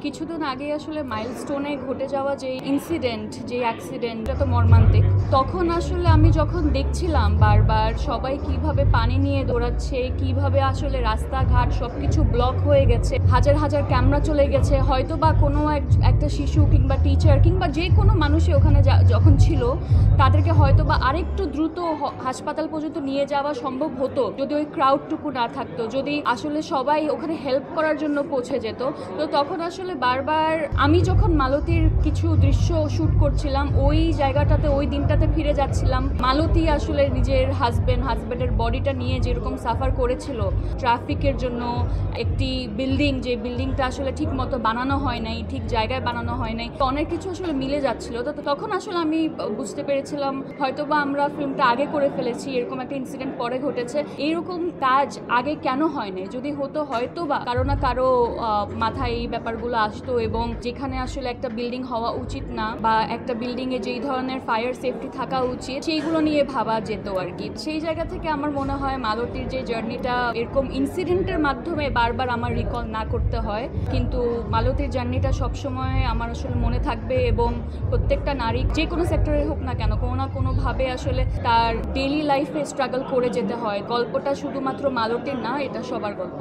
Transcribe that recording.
কিছুদিন আগে আসলে মাইলস্টোনে ঘটে যাওয়া যে ইনসিডেন্ট, যে অ্যাক্সিডেন্ট, এটা তো মর্মান্তিক। তখন আসলে আমি যখন দেখছিলাম বারবার সবাই কিভাবে পানি নিয়ে দৌড়াচ্ছে, কিভাবে আসলে রাস্তাঘাট সবকিছু ব্লক হয়ে গেছে, হাজার হাজার ক্যামেরা চলে গেছে, হয়তো বা কোনো একটা শিশু কিংবা টিচার কিংবা যে কোনো মানুষই ওখানে যখন ছিল তাদেরকে হয়তো বা আরেকটু দ্রুত হাসপাতাল পর্যন্ত নিয়ে যাওয়া সম্ভব হতো যদি ওই ক্রাউডটুকু না থাকতো, যদি আসলে সবাই ওখানে হেল্প করার জন্য পৌঁছে যেত। তো তখন আসলে বারবার আমি যখন মালতীর কিছু দৃশ্য শ্যুট করছিলাম, ওই জায়গাটাতে ওই দিনটাতে ফিরে যাচ্ছিলাম। মালতী আসলে নিজের হাজব্যান্ডের বডিটা নিয়ে যেরকম সাফার করেছিল ট্রাফিকের জন্য, একটি বিল্ডিং, যে বিল্ডিংটা আসলে ঠিক মতো বানানো হয় নাই, ঠিক জায়গায় বানানো হয় নাই, অনেক কিছু আসলে মিলে যাচ্ছিল। তো তখন আসলে আমি বুঝতে পেরেছিলাম হয়তোবা আমরা ফিল্মটা আগে করে ফেলেছি, এরকম একটা ইনসিডেন্ট পরে ঘটেছে, এইরকম কাজ আগে কেন হয় নাই। যদি হতো হয়তোবা কারো না কারো মাথায় এই ব্যাপারগুলো আসতো, এবং যেখানে আসলে একটা বিল্ডিং হওয়া উচিত না বা একটা বিল্ডিংয়ে যেই ধরনের ফায়ার সেফটি থাকা উচিত সেইগুলো নিয়ে ভাবা যেত আর কি। সেই জায়গা থেকে আমার মনে হয় মালতীর যে জার্নিটা এরকম ইনসিডেন্টের মাধ্যমে বারবার আমার রিকল না করতে হয়, কিন্তু মালতীর জার্নিটা সবসময় আমার আসলে মনে থাকবে। এবং প্রত্যেকটা নারী যে কোনো সেক্টরে হোক না কেন, কোনো না কোনোভাবে আসলে তার ডেইলি লাইফে স্ট্রাগল করে যেতে হয়। গল্পটা শুধুমাত্র মালতীর না, এটা সবার গল্প।